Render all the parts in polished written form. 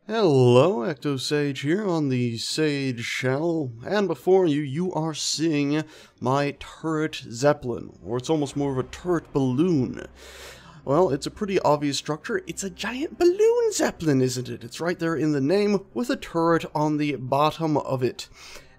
Hello, EctoSage here on the Sage channel, and before you are seeing my turret Zeppelin, or it's almost more of a turret balloon. Well, it's a pretty obvious structure. It's a giant balloon Zeppelin, isn't it? It's right there in the name with a turret on the bottom of it.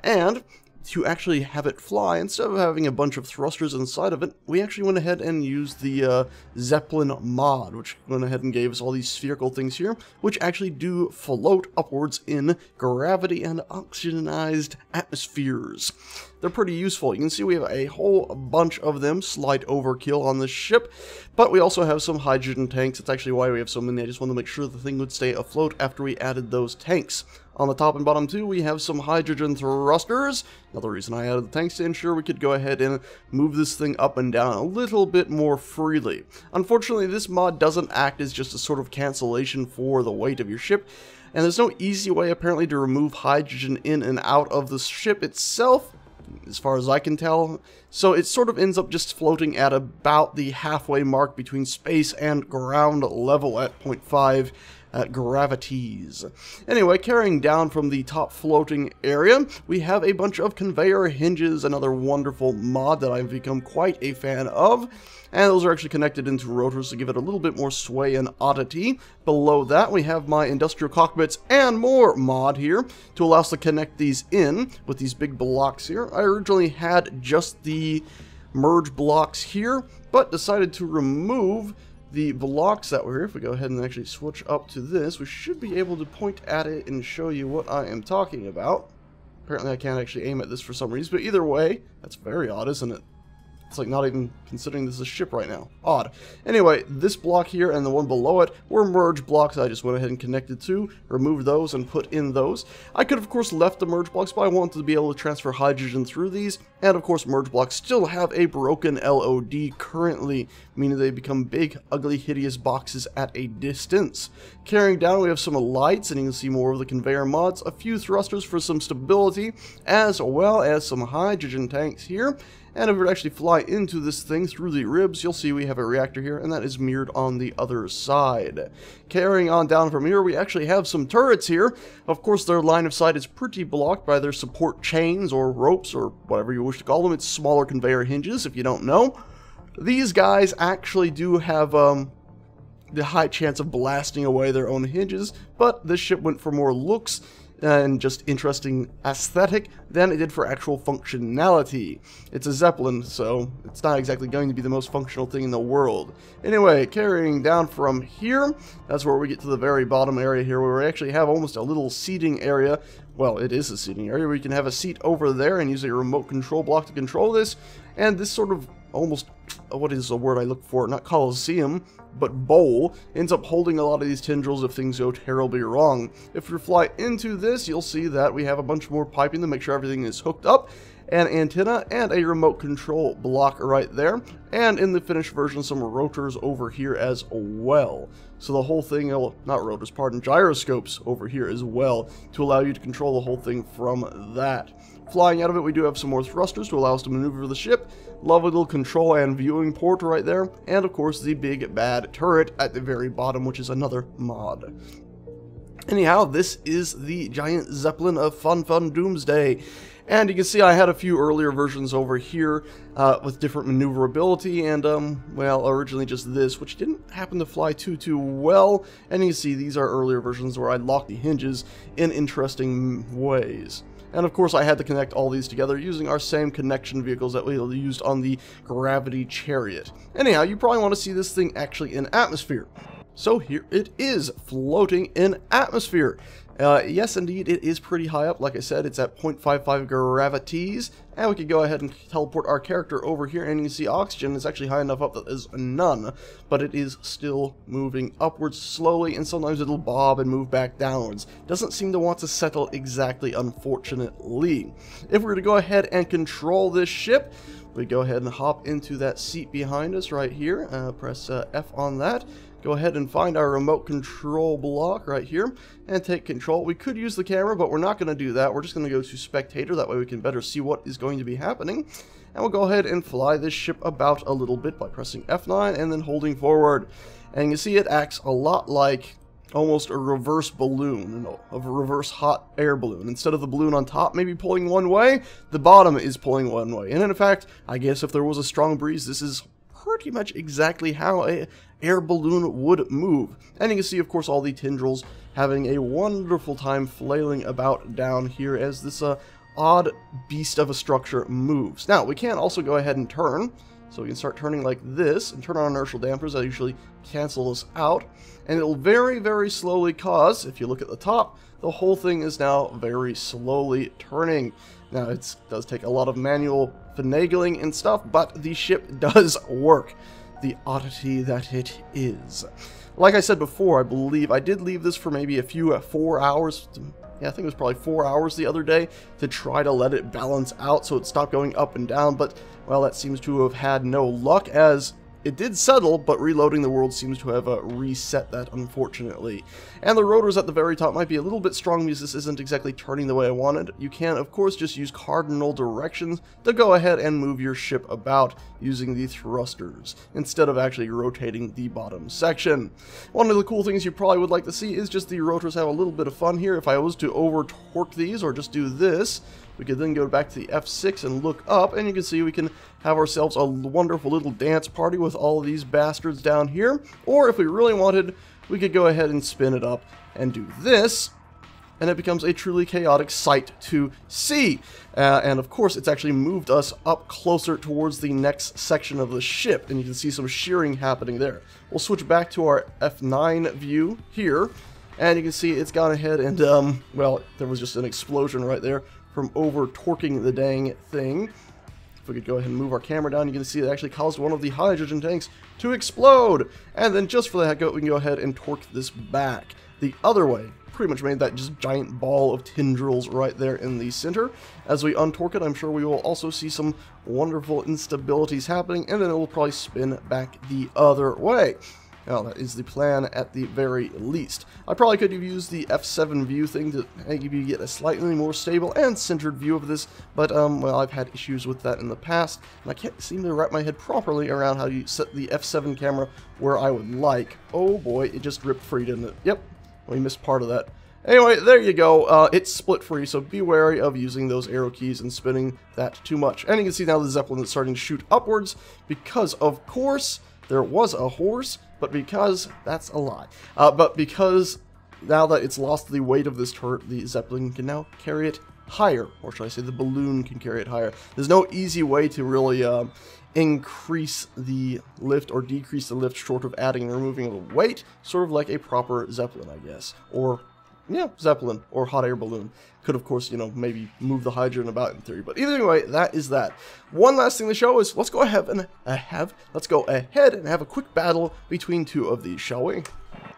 And to actually have it fly, instead of having a bunch of thrusters inside of it, we actually went ahead and used the Zeppelin mod, which went ahead and gave us all these spherical things here, which actually do float upwards in gravity and oxygenized atmospheres. They're pretty useful. You can see we have a whole bunch of them, slight overkill on this ship, but we also have some hydrogen tanks. That's actually why we have so many. I just wanted to make sure the thing would stay afloat after we added those tanks. On the top and bottom too, we have some hydrogen thrusters. Another reason I added the tanks to ensure we could go ahead and move this thing up and down a little bit more freely. Unfortunately, this mod doesn't act as just a sort of cancellation for the weight of your ship, and there's no easy way apparently to remove hydrogen in and out of the ship itself, as far as I can tell. So it sort of ends up just floating at about the halfway mark between space and ground level at 0.5 gravities. Anyway, carrying down from the top floating area, we have a bunch of Conveyor Hinges, another wonderful mod that I've become quite a fan of. And those are actually connected into rotors to give it a little bit more sway and oddity. Below that, we have my industrial cockpits and more mod here to allow us to connect these in with these big blocks here. I originally had just the merge blocks here, but decided to remove the blocks that were here. If we go ahead and actually switch up to this, we should be able to point at it and show you what I am talking about. Apparently I can't actually aim at this for some reason, but either way, that's very odd, isn't it? It's like not even considering this is a ship right now. Odd. Anyway, this block here and the one below it were merge blocks I just went ahead and connected to, removed those, and put in those. I could of course left the merge blocks, but I wanted to be able to transfer hydrogen through these, and of course merge blocks still have a broken LOD currently, meaning they become big, ugly, hideous boxes at a distance. Carrying down, we have some lights, and you can see more of the conveyor mods, a few thrusters for some stability, as well as some hydrogen tanks here. And if we actually fly into this thing through the ribs, you'll see we have a reactor here, and that is mirrored on the other side. Carrying on down from here, we actually have some turrets here. Of course, their line of sight is pretty blocked by their support chains or ropes or whatever you wish to call them. It's smaller conveyor hinges, if you don't know. These guys actually do have the high chance of blasting away their own hinges, but this ship went for more looks and just interesting aesthetic than it did for actual functionality. It's a Zeppelin, so it's not exactly going to be the most functional thing in the world. Anyway, carrying down from here, that's where we get to the very bottom area here, where we actually have almost a little seating area. Well, it is a seating area where you can have a seat over there and use a remote control block to control this. And this sort of almost, what is the word I look for? Not coliseum, but bowl, ends up holding a lot of these tendrils if things go terribly wrong. If we fly into this, you'll see that we have a bunch more piping to make sure everything is hooked up, an antenna, and a remote control block right there, and in the finished version some rotors over here as well. So the whole thing, not rotors, pardon, gyroscopes over here as well to allow you to control the whole thing from that. Flying out of it, we do have some more thrusters to allow us to maneuver the ship. Lovely little control and viewing port right there. And of course the big bad turret at the very bottom, which is another mod. Anyhow, this is the giant Zeppelin of Fun Doomsday. And you can see I had a few earlier versions over here with different maneuverability, and well, originally just this, which didn't happen to fly too well. And you can see these are earlier versions where I locked the hinges in interesting ways. And of course I had to connect all these together using our same connection vehicles that we used on the Gravity Chariot. Anyhow, you probably want to see this thing actually in atmosphere. So here it is, floating in atmosphere. Yes, indeed, it is pretty high up. Like I said, it's at 0.55 gravities. And we could go ahead and teleport our character over here, and you can see oxygen is actually high enough up that there's none. But it is still moving upwards slowly, and sometimes it'll bob and move back downwards. Doesn't seem to want to settle exactly, unfortunately. If we were to go ahead and control this ship, we go ahead and hop into that seat behind us right here. Press F on that. Go ahead and find our remote control block right here and take control. We could use the camera, but we're not going to do that. We're just going to go to spectator. That way we can better see what is going to be happening. And we'll go ahead and fly this ship about a little bit by pressing F9 and then holding forward. And you see it acts a lot like almost a reverse balloon, you know, of a reverse hot air balloon. Instead of the balloon on top maybe pulling one way, the bottom is pulling one way. And in fact, I guess if there was a strong breeze, this is pretty much exactly how an air balloon would move. And you can see, of course, all the tendrils having a wonderful time flailing about down here as this odd beast of a structure moves. Now, we can also go ahead and turn. So we can start turning like this and turn on inertial dampers that usually cancel us out. And it'll very, very slowly cause, if you look at the top, the whole thing is now very slowly turning. Now, it does take a lot of manual finagling and stuff, but the ship does work. The oddity that it is. Like I said before, I believe I did leave this for maybe a few 4 hours. Yeah, I think it was probably 4 hours the other day to try to let it balance out so it stopped going up and down, but, well, that seems to have had no luck as it did settle, but reloading the world seems to have reset that, unfortunately. And the rotors at the very top might be a little bit strong because this isn't exactly turning the way I wanted. You can, of course, just use cardinal directions to go ahead and move your ship about using the thrusters, instead of actually rotating the bottom section. One of the cool things you probably would like to see is just the rotors have a little bit of fun here. If I was to over-torque these, or just do this, we could then go back to the F6 and look up, and you can see we can have ourselves a wonderful little dance party with all of these bastards down here. Or if we really wanted, we could go ahead and spin it up and do this, and it becomes a truly chaotic sight to see. And of course, it's actually moved us up closer towards the next section of the ship, and you can see some shearing happening there. We'll switch back to our F9 view here, and you can see it's gone ahead and, well, there was just an explosion right there from over-torquing the dang thing. If we could go ahead and move our camera down, you can see it actually caused one of the hydrogen tanks to explode. And then just for the heck of it, we can go ahead and torque this back the other way. Pretty much made that just giant ball of tendrils right there in the center. As we untorque it, I'm sure we will also see some wonderful instabilities happening, and then it will probably spin back the other way. Well, that is the plan at the very least. I probably could have used the F7 view thing to maybe get a slightly more stable and centered view of this, but, well, I've had issues with that in the past, and I can't seem to wrap my head properly around how you set the F7 camera where I would like. Oh boy, it just ripped free, didn't it? Yep, we missed part of that. Anyway, there you go. It's split free, so be wary of using those arrow keys and spinning that too much. And you can see now the Zeppelin is starting to shoot upwards because, of course, there was a horse, but because that's a lie. But because now that it's lost the weight of this turret, the Zeppelin can now carry it higher, or should I say the balloon can carry it higher. There's no easy way to really increase the lift or decrease the lift short of adding and removing the weight, sort of like a proper Zeppelin, I guess. Or, yeah, Zeppelin or hot air balloon. Could, of course, you know, maybe move the hydrogen about in theory. But either way, that is that. One last thing to show is let's go ahead and have a quick battle between two of these, shall we?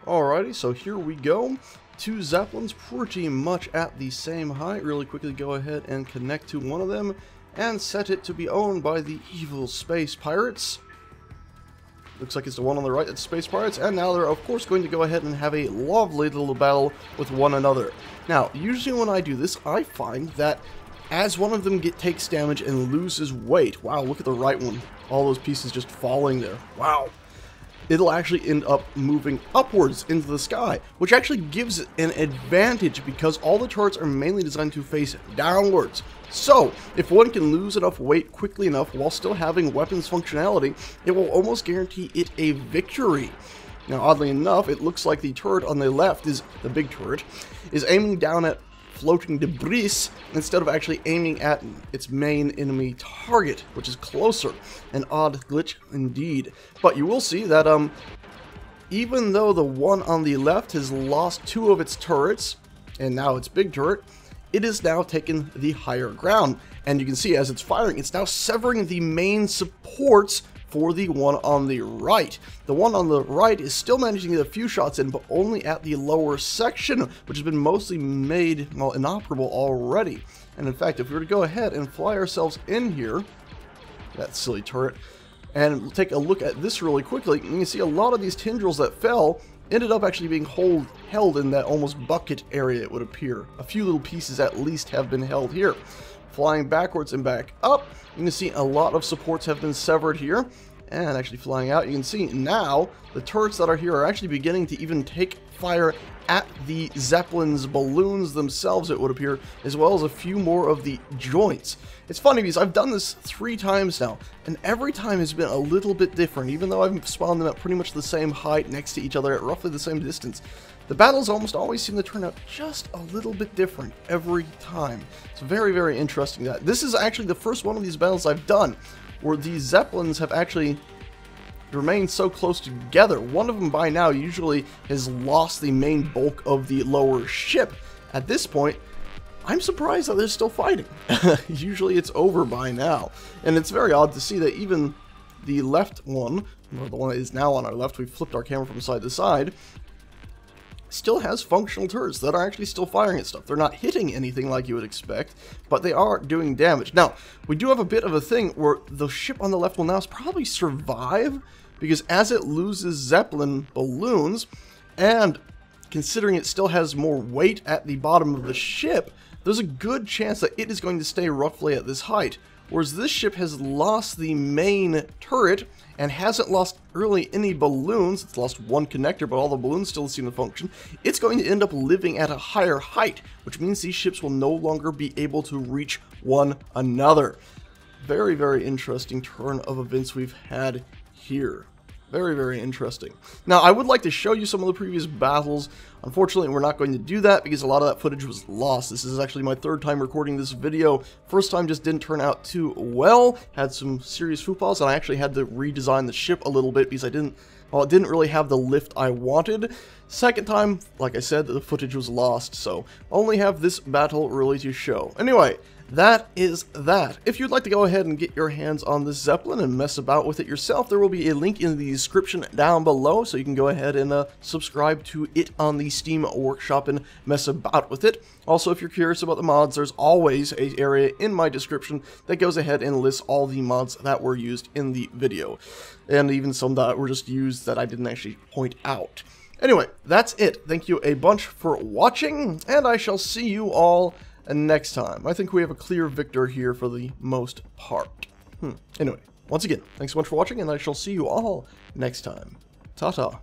Alrighty, so here we go. Two Zeppelins pretty much at the same height. Really quickly go ahead and connect to one of them and set it to be owned by the evil space pirates. Looks like it's the one on the right, that's Space Pirates, and now they're of course going to go ahead and have a lovely little battle with one another. Now, usually when I do this, I find that as one of them takes damage and loses weight, wow, look at the right one, all those pieces just falling there, wow. It'll actually end up moving upwards into the sky, which actually gives it an advantage because all the turrets are mainly designed to face downwards. So, if one can lose enough weight quickly enough while still having weapons functionality, it will almost guarantee it a victory. Now, oddly enough, it looks like the turret on the left, the big turret, is aiming down at floating debris instead of actually aiming at its main enemy target, which is closer. An odd glitch indeed. But you will see that even though the one on the left has lost two of its turrets, and now its big turret, it is now taken the higher ground. And you can see as it's firing, it's now severing the main supports for the one on the right. The one on the right is still managing to get a few shots in, but only at the lower section, which has been mostly made, well, inoperable already. And in fact, if we were to go ahead and fly ourselves in here, that silly turret, and take a look at this really quickly, you can see a lot of these tendrils that fell ended up actually being held in that almost bucket area, it would appear. A few little pieces at least have been held here. Flying backwards and back up, you can see a lot of supports have been severed here. And actually flying out, you can see now the turrets that are here are actually beginning to even take fire at the Zeppelin's balloons themselves, it would appear, as well as a few more of the joints. It's funny because I've done this 3 times now, and every time has been a little bit different, even though I've spawned them at pretty much the same height next to each other at roughly the same distance. The battles almost always seem to turn out just a little bit different every time. It's very, very interesting that. This is actually the first one of these battles I've done where these Zeppelins have actually remained so close together. One of them by now usually has lost the main bulk of the lower ship. At this point, I'm surprised that they're still fighting. Usually it's over by now. And it's very odd to see that even the left one, or the one that is now on our left, we've flipped our camera from side to side, still has functional turrets that are actually still firing at stuff. They're not hitting anything like you would expect, but they are doing damage. Now, we do have a bit of a thing where the ship on the left will now probably survive, because as it loses Zeppelin balloons, and considering it still has more weight at the bottom of the ship, there's a good chance that it is going to stay roughly at this height. Whereas this ship has lost the main turret and hasn't lost really any balloons. It's lost one connector, but all the balloons still seem to function. It's going to end up living at a higher height, which means these ships will no longer be able to reach one another. Very, very interesting turn of events we've had here. Very, very interesting. Now, I would like to show you some of the previous battles. Unfortunately, we're not going to do that because a lot of that footage was lost. This is actually my 3rd time recording this video. First time just didn't turn out too well. Had some serious faux pas, and I actually had to redesign the ship a little bit because it didn't really have the lift I wanted. Second time, like I said, the footage was lost, so only have this battle really to show. Anyway, that is that. If you'd like to go ahead and get your hands on this Zeppelin and mess about with it yourself, there will be a link in the description down below, so you can go ahead and subscribe to it on the Steam Workshop and mess about with it. Also, if you're curious about the mods, there's always an area in my description that goes ahead and lists all the mods that were used in the video, and even some that were just used that I didn't actually point out. Anyway, that's it. Thank you a bunch for watching, and I shall see you all next time. I think we have a clear victor here for the most part. Anyway, once again, thanks so much for watching, and I shall see you all next time. Ta-ta.